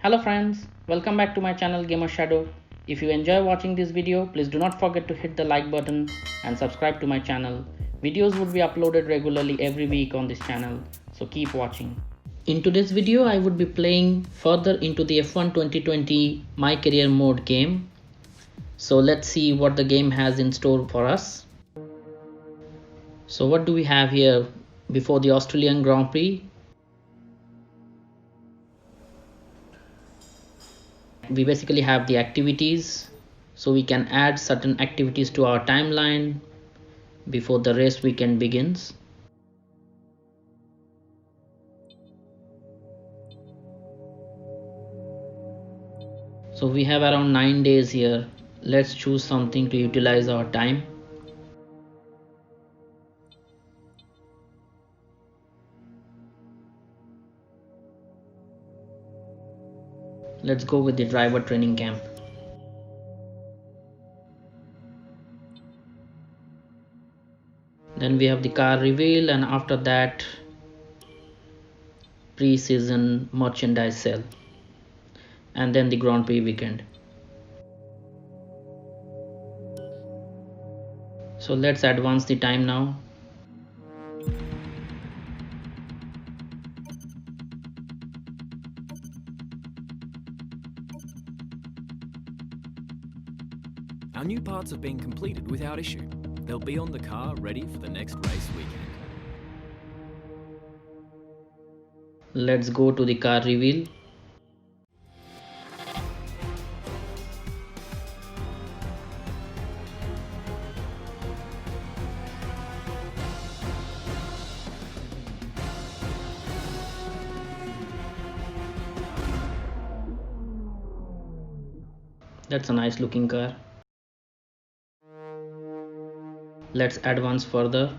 Hello friends, welcome back to my channel Gamerzshadow. If you enjoy watching this video, please do not forget to hit the like button and subscribe to my channel. Videos would be uploaded regularly every week on this channel, so keep watching. In today's video, I would be playing further into the F1 2020 My Career Mode game. So let's see what the game has in store for us. So what do we have here before the Australian Grand Prix? We basically have the activities, so we can add certain activities to our timeline before the race weekend begins. So we have around 9 days here. Let's choose something to utilize our time. Let's go with the driver training camp. Then we have the car reveal, and after that pre-season merchandise sale, and then the Grand Prix weekend. So let's advance the time now. Our new parts have been completed without issue. They'll be on the car ready for the next race weekend. Let's go to the car reveal. That's a nice looking car. Let's advance further.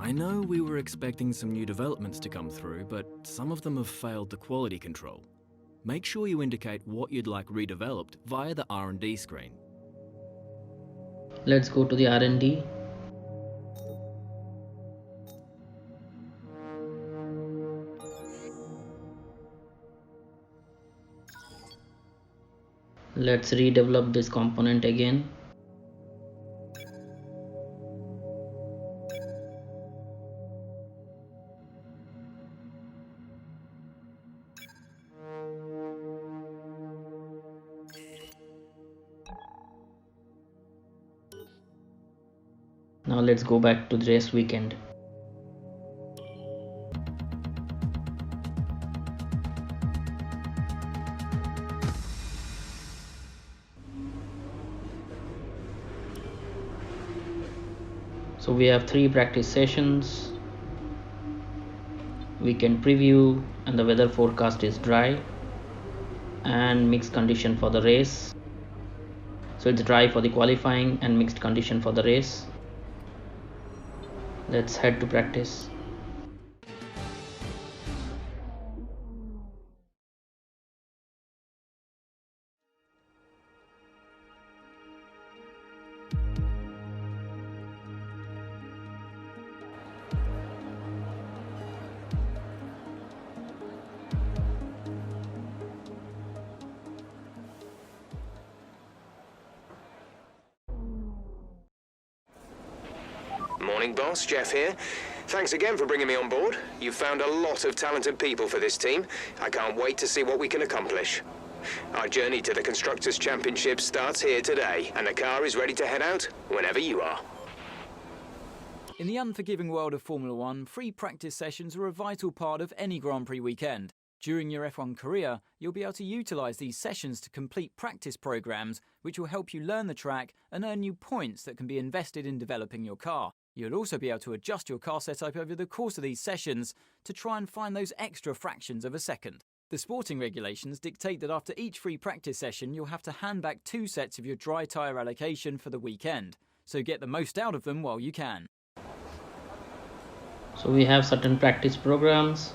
I know we were expecting some new developments to come through, but some of them have failed the quality control. Make sure you indicate what you'd like redeveloped via the R&D screen. Let's go to the R&D. Let's redevelop this component again. Now let's go back to the race weekend. So we have 3 practice sessions, weekend preview, and the weather forecast is dry, and mixed condition for the race. So it's dry for the qualifying and mixed condition for the race. Let's head to practice. Morning, boss. Jeff here. Thanks again for bringing me on board. You've found a lot of talented people for this team. I can't wait to see what we can accomplish. Our journey to the Constructors' Championship starts here today, and the car is ready to head out whenever you are. In the unforgiving world of Formula One, free practice sessions are a vital part of any Grand Prix weekend. During your F1 career, you'll be able to utilise these sessions to complete practice programmes, which will help you learn the track and earn you points that can be invested in developing your car. You'll also be able to adjust your car setup over the course of these sessions to try and find those extra fractions of a second. The sporting regulations dictate that after each free practice session, you'll have to hand back 2 sets of your dry tyre allocation for the weekend, so get the most out of them while you can. So we have certain practice programs: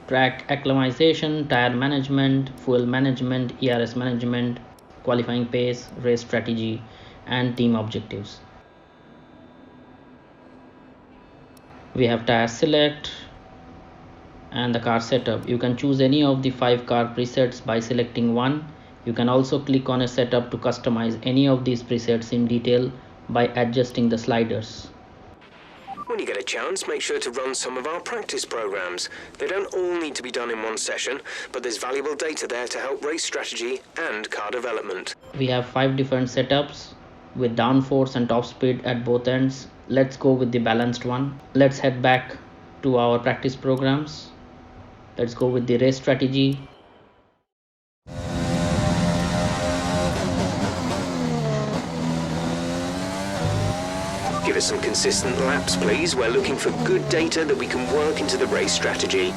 track acclimatization, tire management, fuel management, ERS management, qualifying pace, race strategy, and team objectives. We have tire select and the car setup. You can choose any of the 5 car presets by selecting one. You can also click on a setup to customize any of these presets in detail by adjusting the sliders. When you get a chance, make sure to run some of our practice programs. They don't all need to be done in one session, but there's valuable data there to help race strategy and car development. We have 5 different setups with downforce and top speed at both ends. Let's go with the balanced one. Let's head back to our practice programs. Let's go with the race strategy. Give us some consistent laps, please. We're looking for good data that we can work into the race strategy.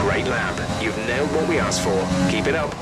Great lap. You've nailed what we asked for. Keep it up.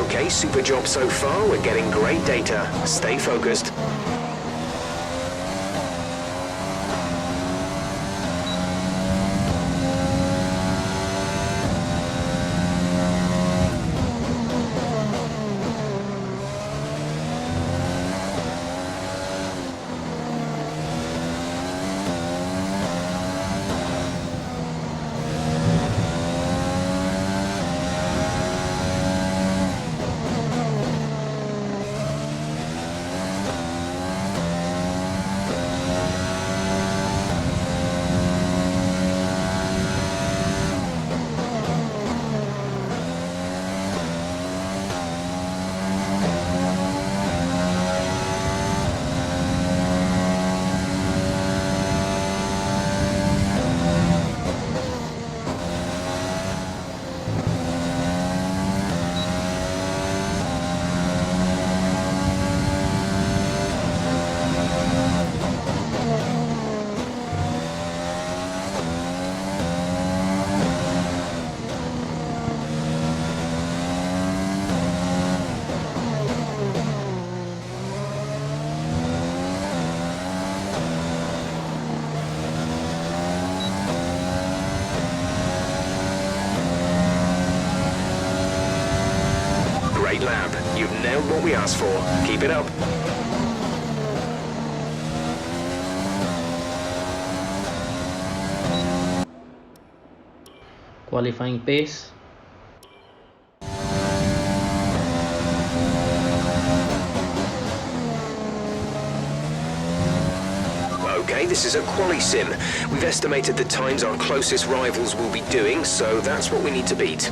Okay, super job so far. We're getting great data. Stay focused. You've nailed what we asked for. Keep it up. Qualifying pace. Okay, this is a quali sim. We've estimated the times our closest rivals will be doing, so that's what we need to beat.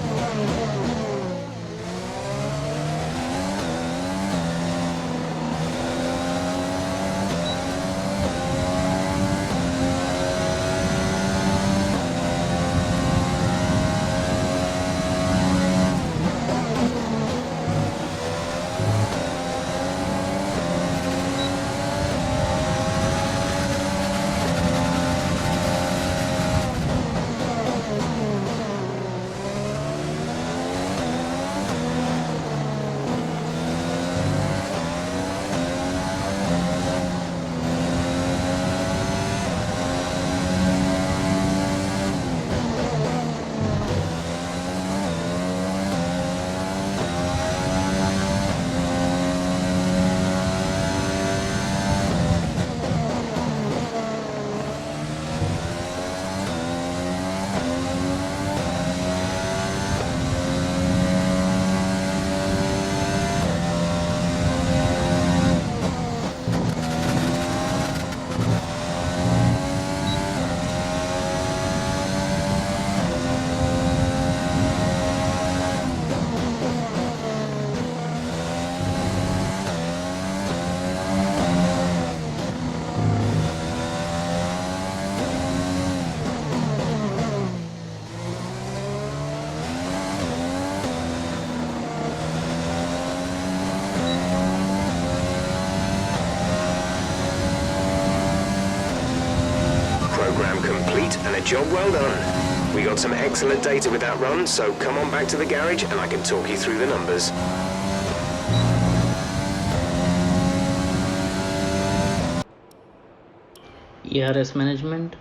Program complete and a job well done. We got some excellent data with that run, so come on back to the garage and I can talk you through the numbers. ERS management.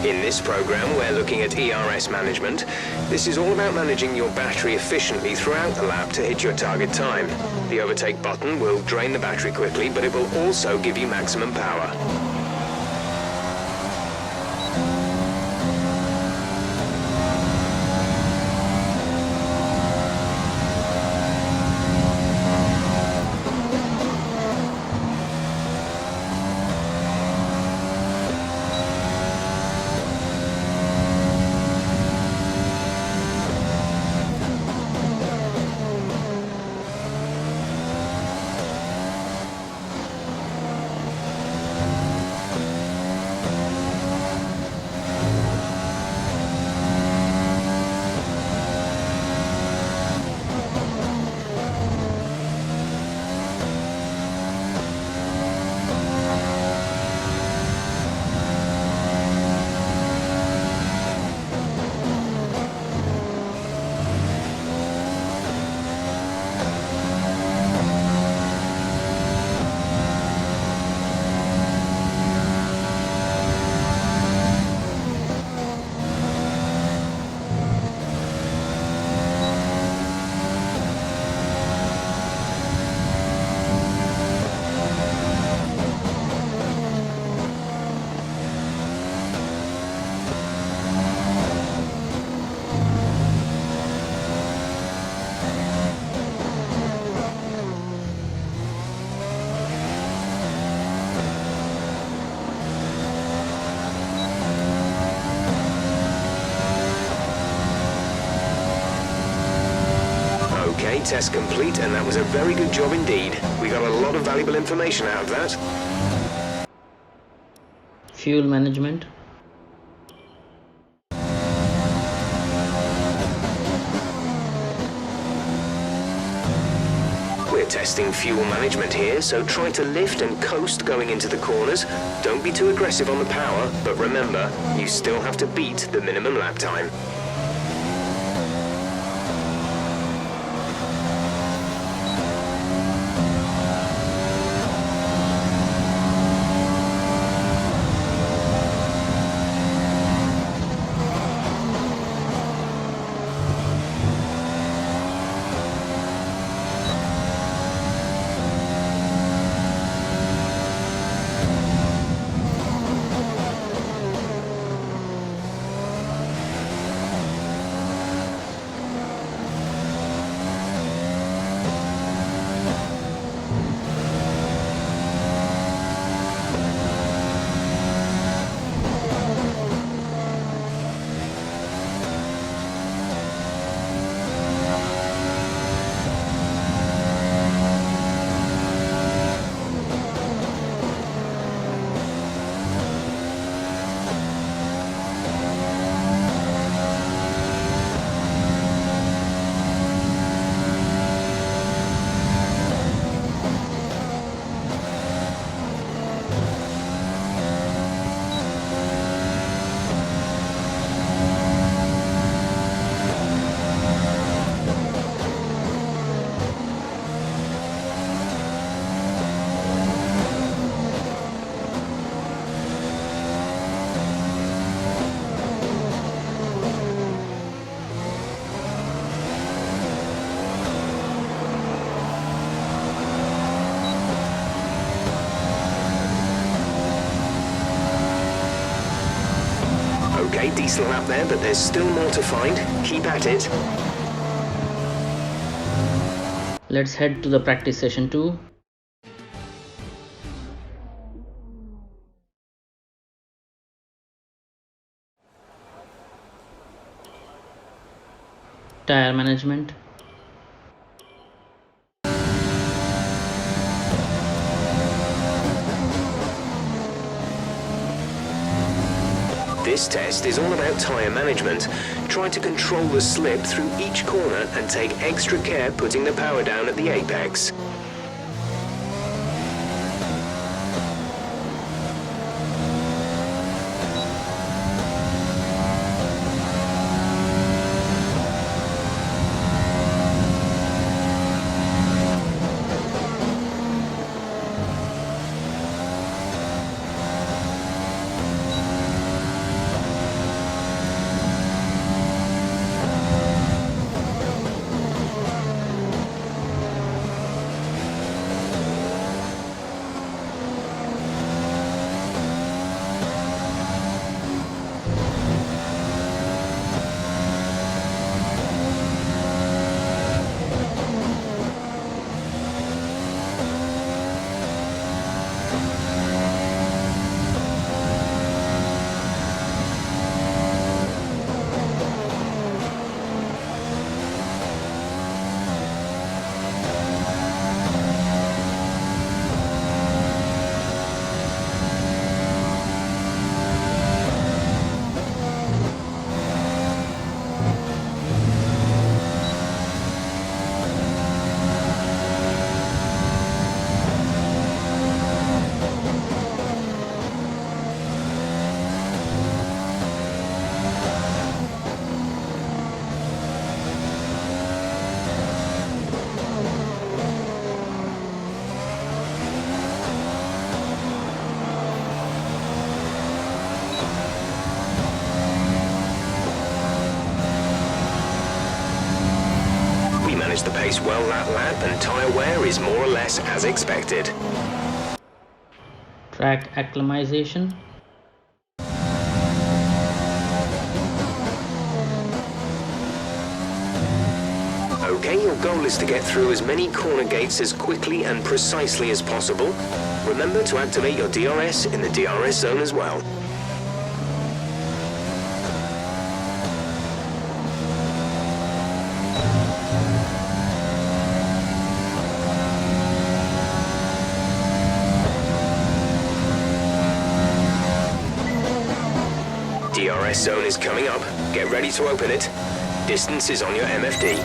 In this program, we're looking at ERS management. This is all about managing your battery efficiently throughout the lap to hit your target time. The overtake button will drain the battery quickly, but it will also give you maximum power. Okay, test complete, and that was a very good job indeed. We got a lot of valuable information out of that. Fuel management. We're testing fuel management here, so try to lift and coast going into the corners. Don't be too aggressive on the power, but remember, you still have to beat the minimum lap time. Okay, decent lap there, but there's still more to find. Keep at it. Let's head to the practice session 2. Tire management. This test is all about tyre management. Try to control the slip through each corner and take extra care putting the power down at the apex. The pace well that lap, and tyre wear is more or less as expected. Track acclimatization. Okay, your goal is to get through as many corner gates as quickly and precisely as possible. Remember to activate your DRS in the DRS zone as well. DRS zone is coming up. Get ready to open it. Distance is on your MFD.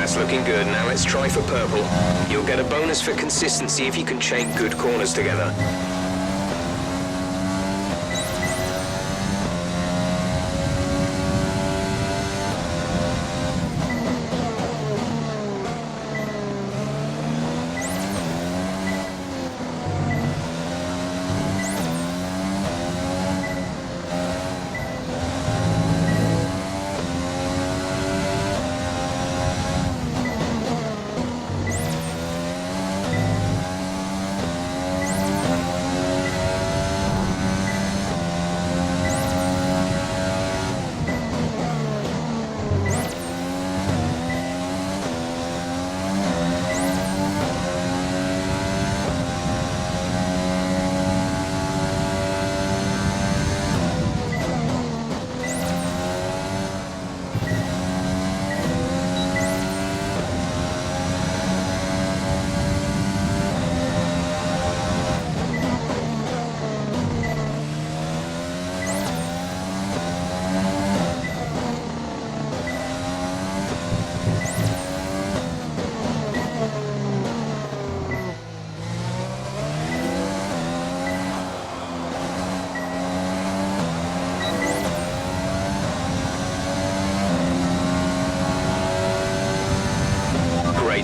That's looking good. Now let's try for purple. You'll get a bonus for consistency if you can chain good corners together.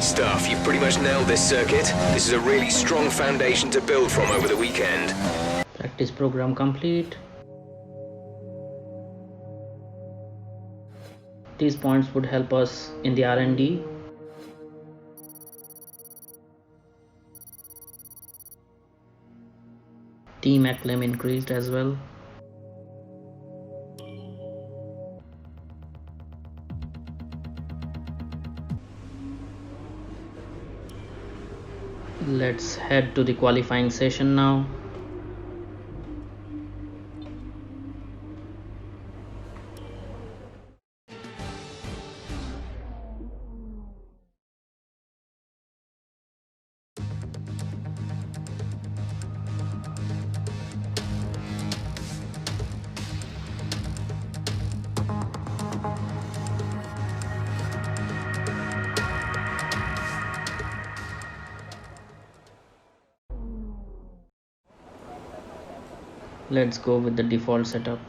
Great stuff. You've pretty much nailed this circuit. This is a really strong foundation to build from over the weekend. Practice program complete. These points would help us in the R&D. Team acclaim increased as well. Let's head to the qualifying session now. Let's go with the default setup.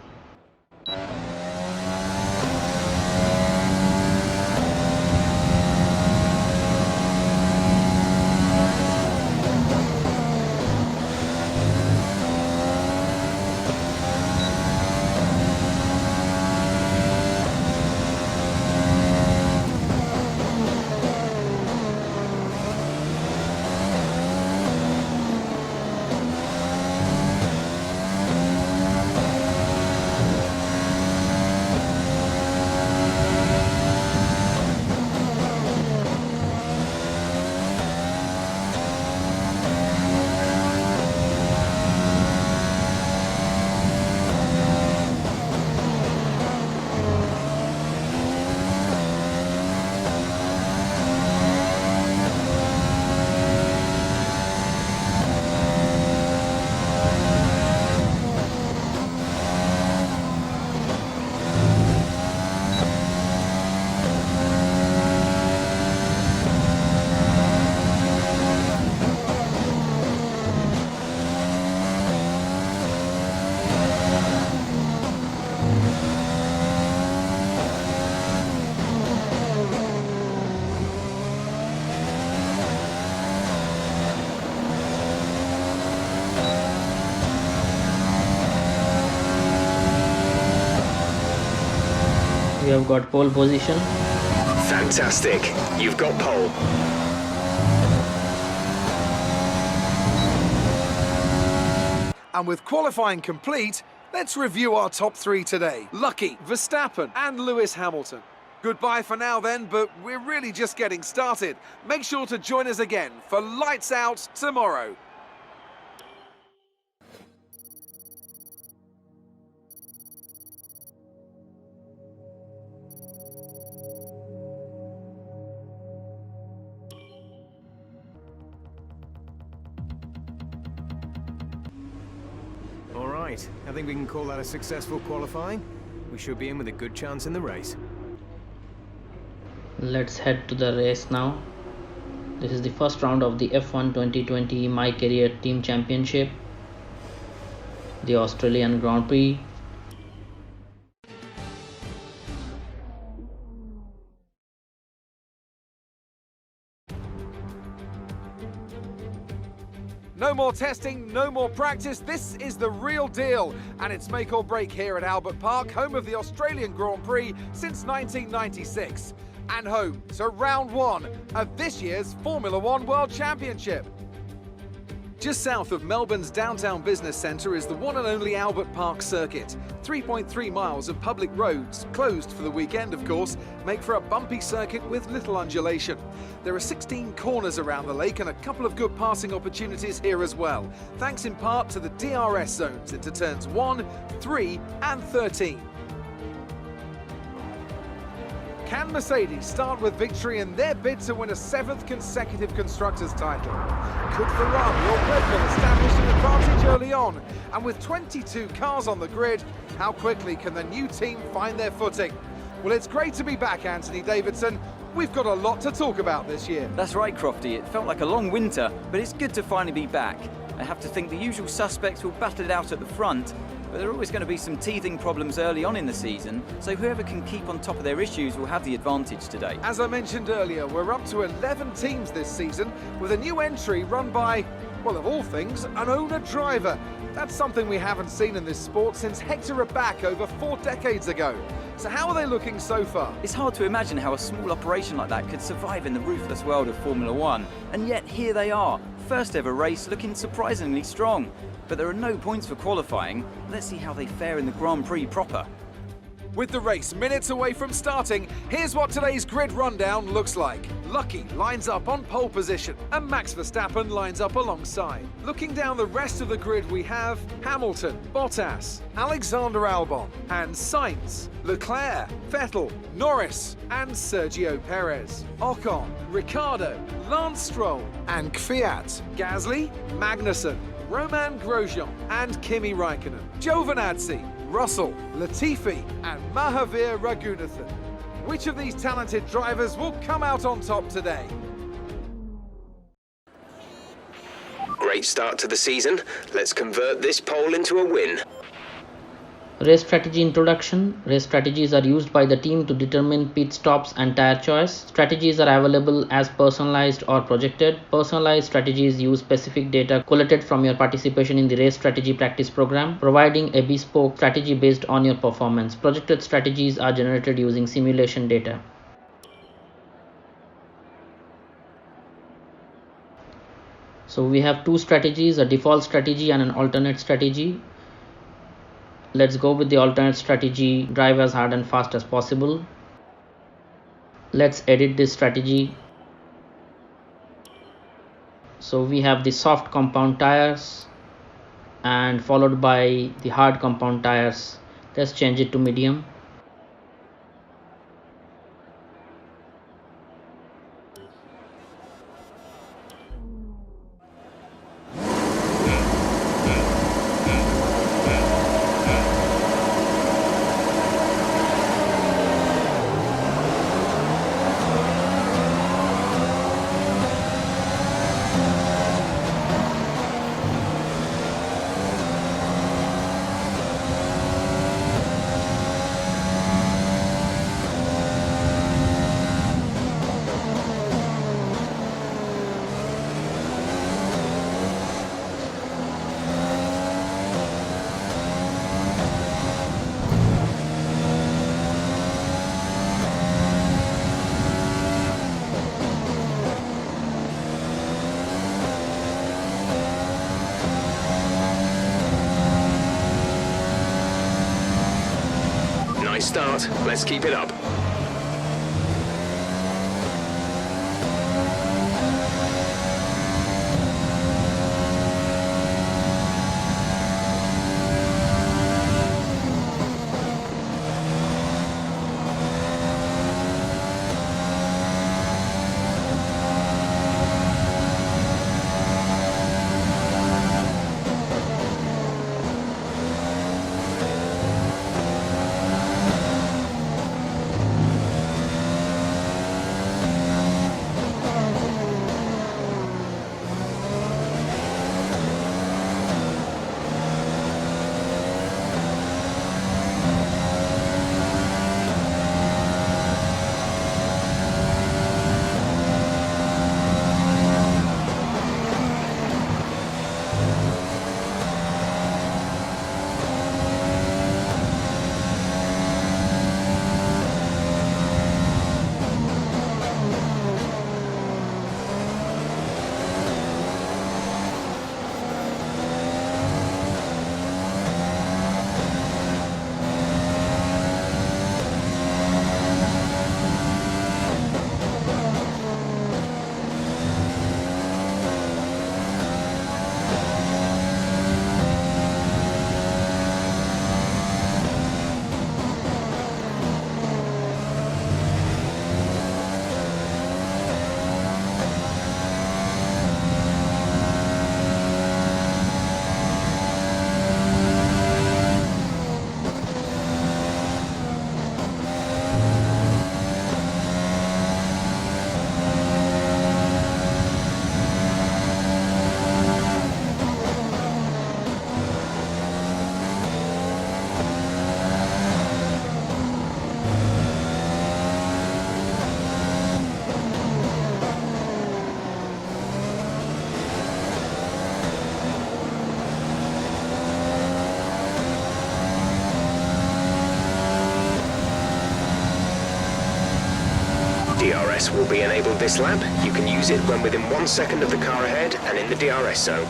You have got pole position. Fantastic. You've got pole. And with qualifying complete, let's review our top three today. Lucky, Verstappen and Lewis Hamilton. Goodbye for now then, but we're really just getting started. Make sure to join us again for Lights Out tomorrow. All right, I think we can call that a successful qualifying. We should be in with a good chance in the race. Let's head to the race now. This is the first round of the F1 2020 My Career Team Championship, the Australian Grand Prix. No more testing, no more practice. This is the real deal. And it's make or break here at Albert Park, home of the Australian Grand Prix since 1996. And home to round one of this year's Formula One World Championship. Just south of Melbourne's downtown business centre is the one and only Albert Park circuit. 3.3 miles of public roads, closed for the weekend of course, make for a bumpy circuit with little undulation. There are 16 corners around the lake and a couple of good passing opportunities here as well, thanks in part to the DRS zones into turns 1, 3 and 13. Can Mercedes start with victory in their bid to win a 7th consecutive Constructors' title? Could Ferrari or Red Bull establish an advantage early on? And with 22 cars on the grid, how quickly can the new team find their footing? Well, it's great to be back, Anthony Davidson. We've got a lot to talk about this year. That's right, Crofty. It felt like a long winter, but it's good to finally be back. I have to think the usual suspects will battle it out at the front. but there are always going to be some teething problems early on in the season, so whoever can keep on top of their issues will have the advantage today. As I mentioned earlier, we're up to 11 teams this season, with a new entry run by, well, of all things, an owner-driver. That's something we haven't seen in this sport since Hector Raback over 4 decades ago. So how are they looking so far? It's hard to imagine how a small operation like that could survive in the ruthless world of Formula 1, and yet here they are, first ever race looking surprisingly strong. But there are no points for qualifying. Let's see how they fare in the Grand Prix proper. With the race minutes away from starting, here's what today's grid rundown looks like. Lucky lines up on pole position, and Max Verstappen lines up alongside. Looking down the rest of the grid, we have Hamilton, Bottas, Alexander Albon, and Sainz, Leclerc, Vettel, Norris, and Sergio Perez. Ocon, Ricciardo, Lance Stroll, and Kvyat, Gasly, Magnussen, Roman Grosjean, and Kimi Raikkonen. Giovinazzi, Russell, Latifi, and Mahavir Raghunathan. Which of these talented drivers will come out on top today? Great start to the season. Let's convert this pole into a win. Race strategy introduction. Race strategies are used by the team to determine pit stops and tire choice. Strategies are available as personalized or projected. Personalized strategies use specific data collected from your participation in the race strategy practice program, providing a bespoke strategy based on your performance. Projected strategies are generated using simulation data. So we have 2 strategies, a default strategy and an alternate strategy. Let's go with the alternate strategy, drive as hard and fast as possible. Let's edit this strategy. So we have the soft compound tires and followed by the hard compound tires. Let's change it to medium. Nice start. Let's keep it up. DRS will be enabled this lap. You can use it when within 1 second of the car ahead and in the DRS zone.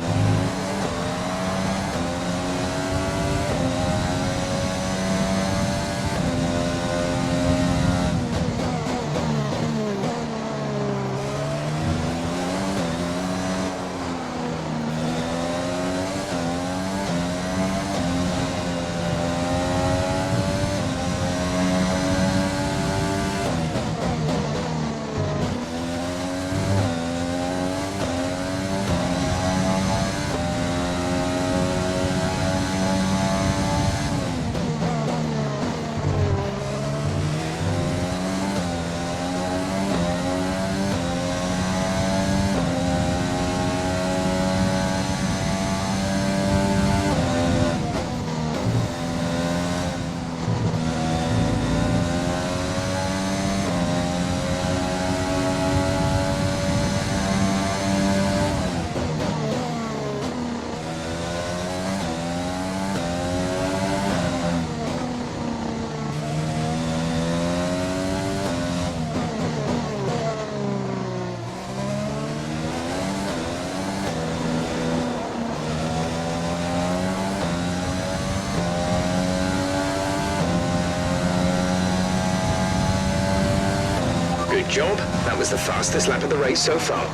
Good job. That was the fastest lap of the race so far.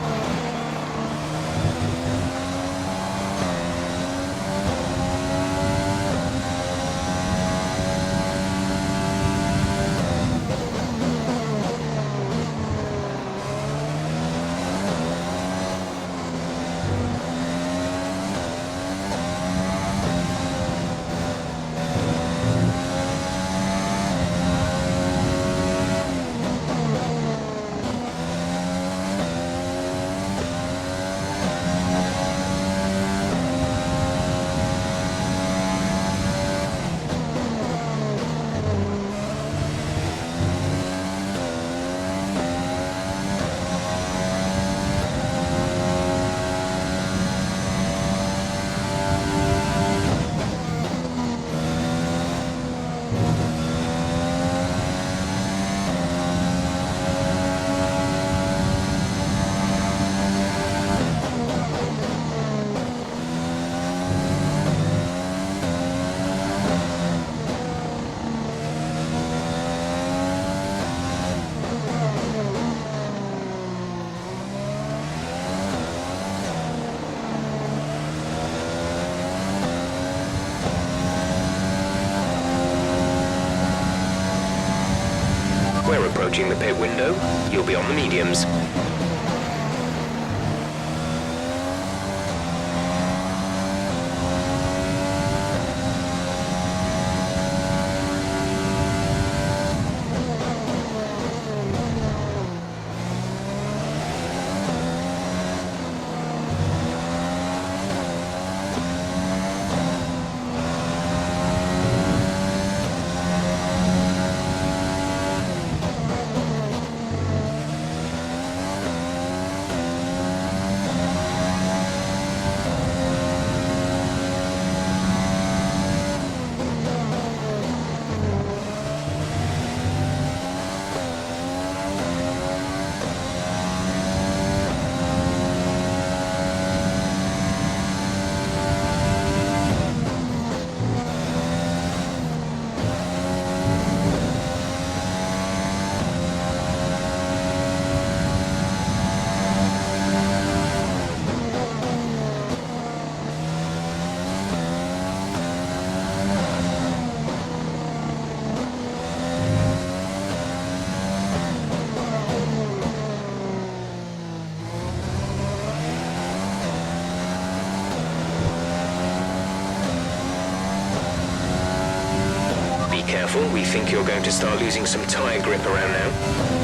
We're approaching the pit window. You'll be on the mediums. Careful, we think you're going to start losing some tyre grip around now.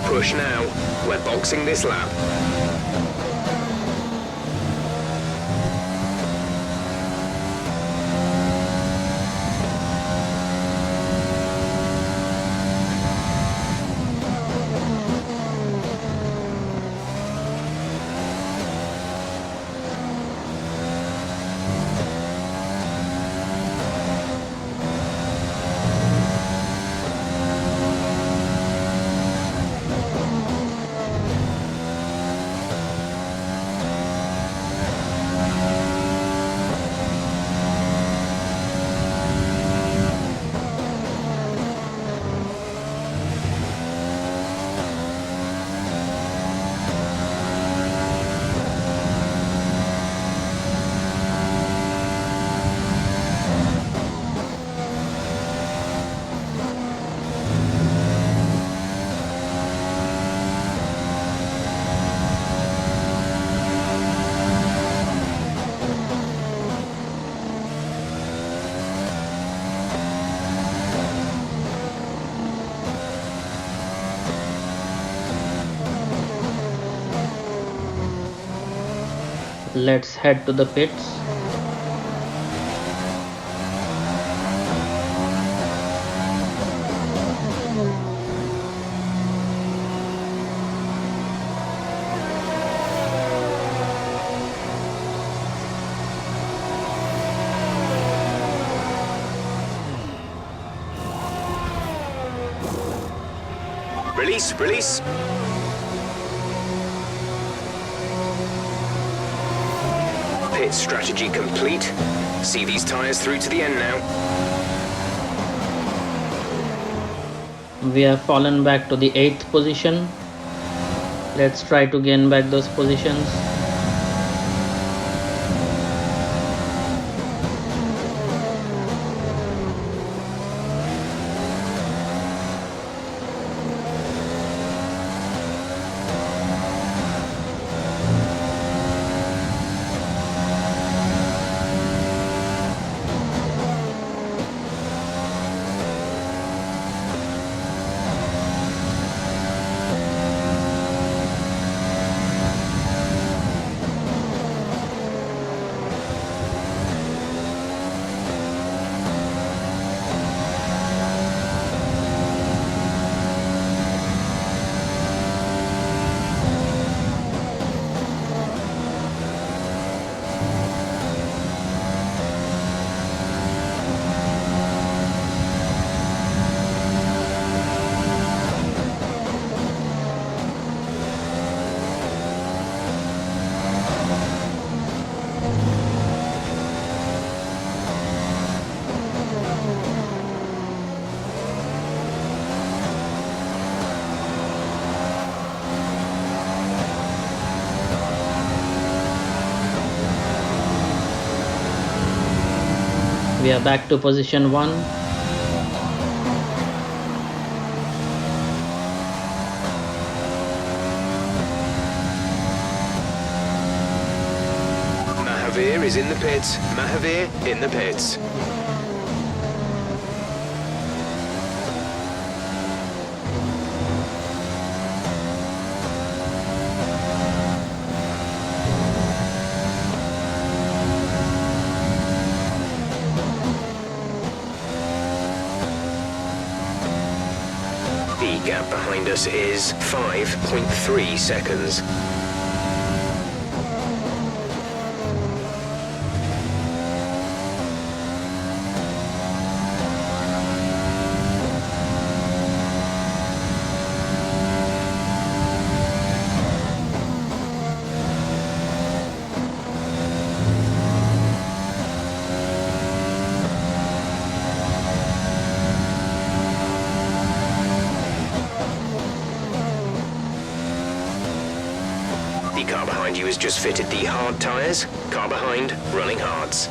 Push now. We're boxing this lap. Let's head to the pits. Release, release. Pit strategy complete. See these tyres through to the end now. We have fallen back to the 8th position. Let's try to gain back those positions. We are back to position 1. Mahavir is in the pits. Mahavir in the pits. The gap behind us is 5.3 seconds. The car behind you has just fitted the hard tyres. Car behind, running hards.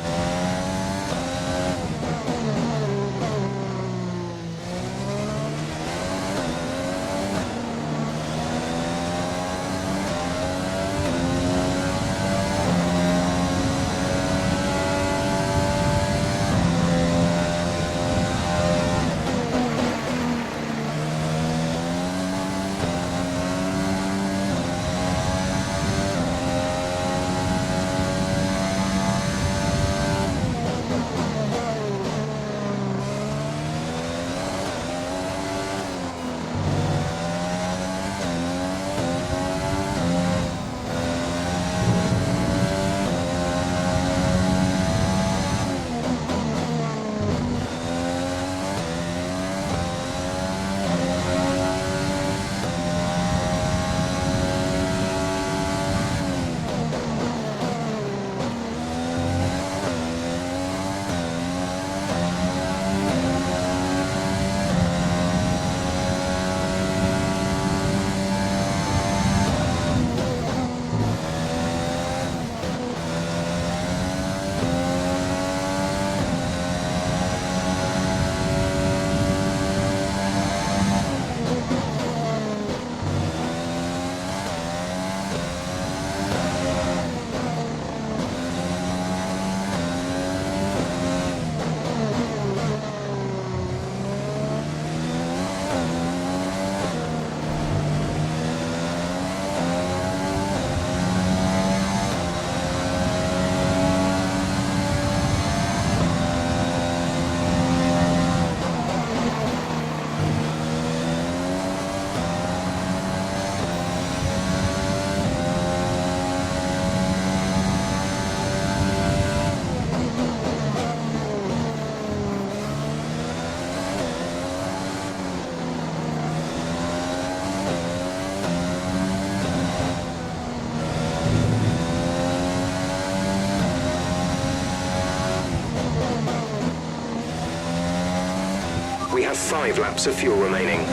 5 laps of fuel remaining.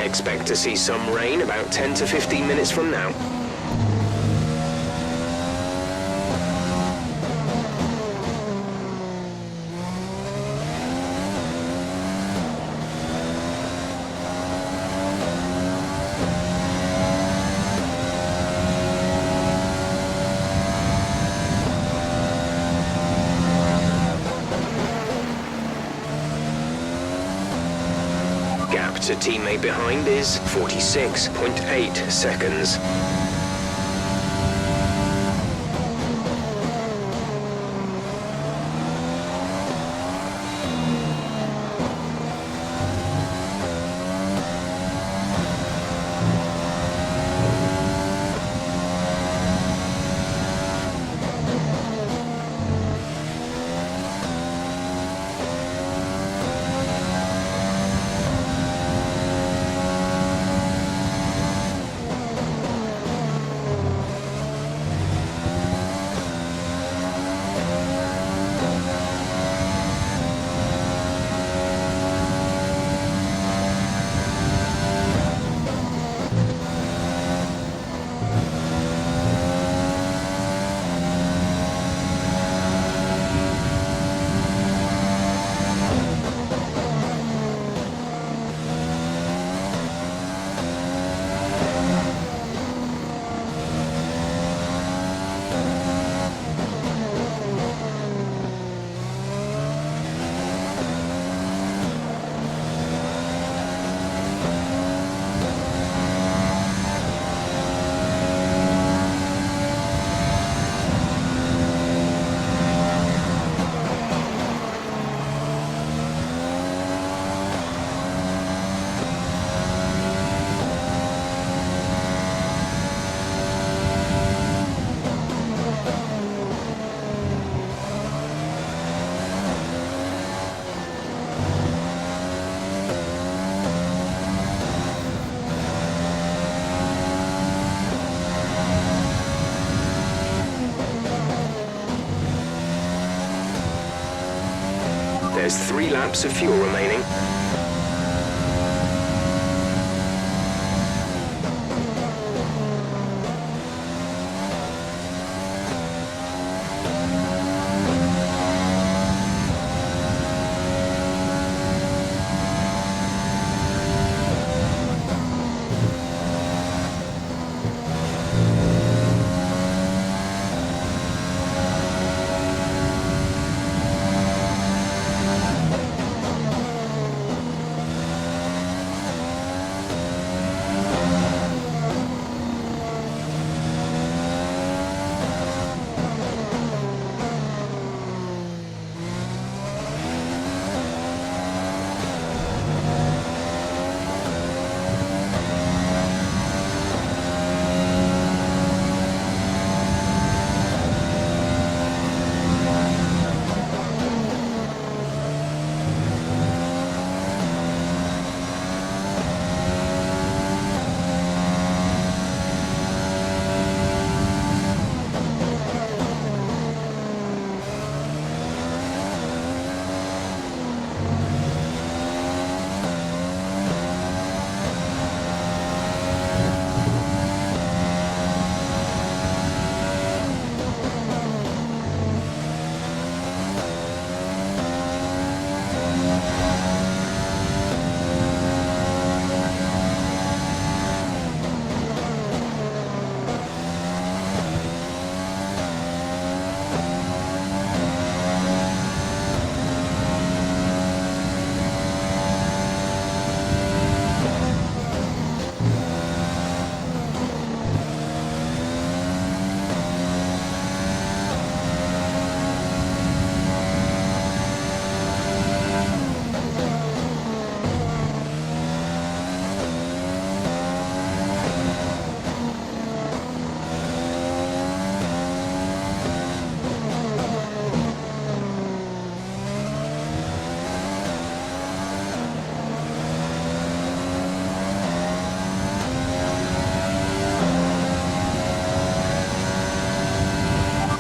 Expect to see some rain about 10 to 15 minutes from now. Gap to teammate behind is 46.8 seconds. There's 3 laps of fuel remaining.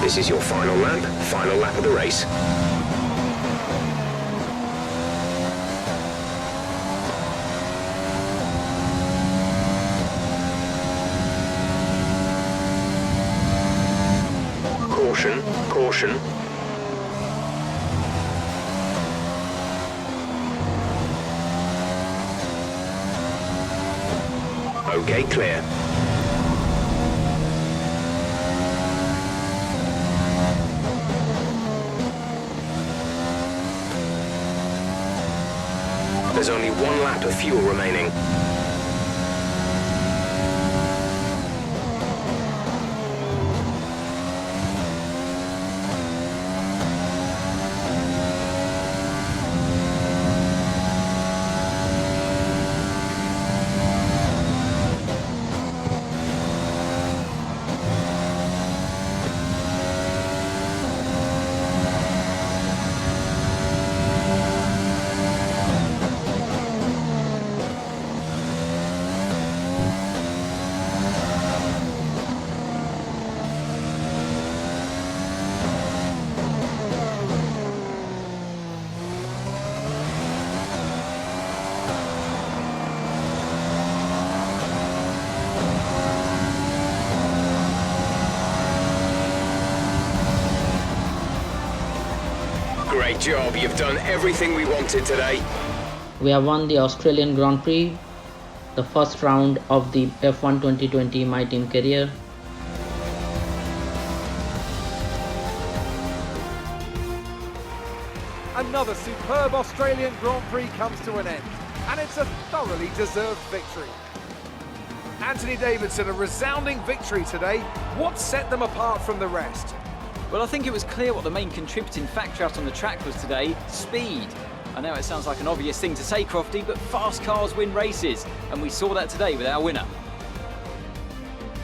This is your final lap of the race. Caution, caution. Okay, clear. There's only 1 lap of fuel remaining. Great job, you've done everything we wanted today. We have won the Australian Grand Prix, the first round of the F1 2020 My Team career. Another superb Australian Grand Prix comes to an end, and it's a thoroughly deserved victory. Anthony Davidson, a resounding victory today. What set them apart from the rest? Well, I think it was clear what the main contributing factor out on the track was today: speed. I know it sounds like an obvious thing to say, Crofty, but fast cars win races, and we saw that today with our winner.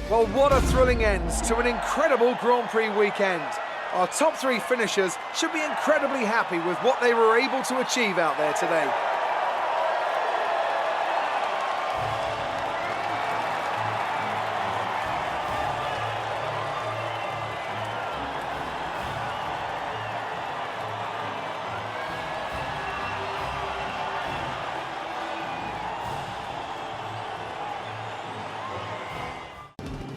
Well, what a thrilling end to an incredible Grand Prix weekend. Our top 3 finishers should be incredibly happy with what they were able to achieve out there today.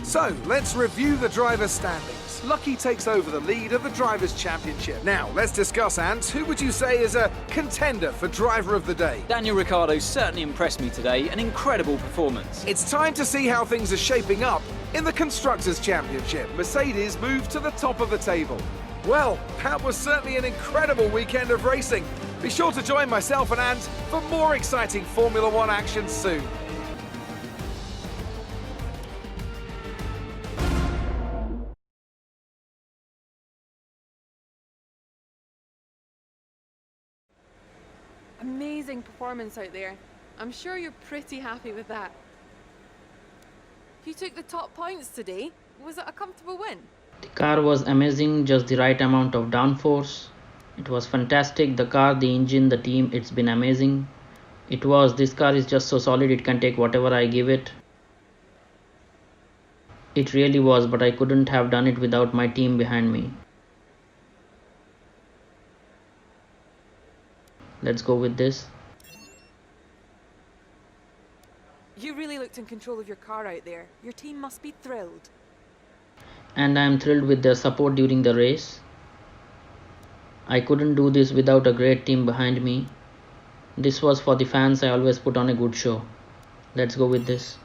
So, let's review the drivers' standings. Lucky takes over the lead of the Drivers' Championship. Now, let's discuss, Ant. Who would you say is a contender for Driver of the Day? Daniel Ricciardo certainly impressed me today, an incredible performance. It's time to see how things are shaping up in the Constructors' Championship. Mercedes moved to the top of the table. Well, that was certainly an incredible weekend of racing. Be sure to join myself and Ant for more exciting Formula One action soon. Amazing performance out there. I'm sure you're pretty happy with that. You took the top points today. Was it a comfortable win? The car was amazing, just the right amount of downforce. It was fantastic. The car, the engine, the team, it's been amazing. This car is just so solid, it can take whatever I give it. It really was, but I couldn't have done it without my team behind me. Let's go with this. You really looked in control of your car out there. Your team must be thrilled. And I am thrilled with their support during the race. I couldn't do this without a great team behind me. This was for the fans. I always put on a good show. Let's go with this.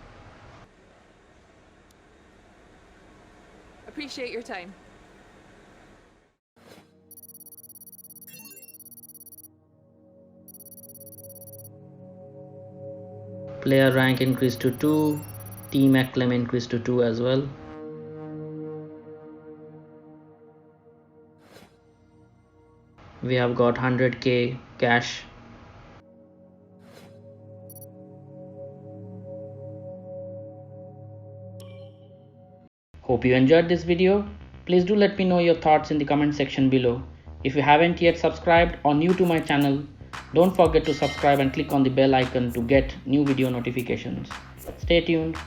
Appreciate your time. Player rank increased to 2. Team acclaim increased to 2 as well. We have got 100k cash. Hope you enjoyed this video. Please do let me know your thoughts in the comment section below. If you haven't yet subscribed or new to my channel, don't forget to subscribe and click on the bell icon to get new video notifications. Stay tuned.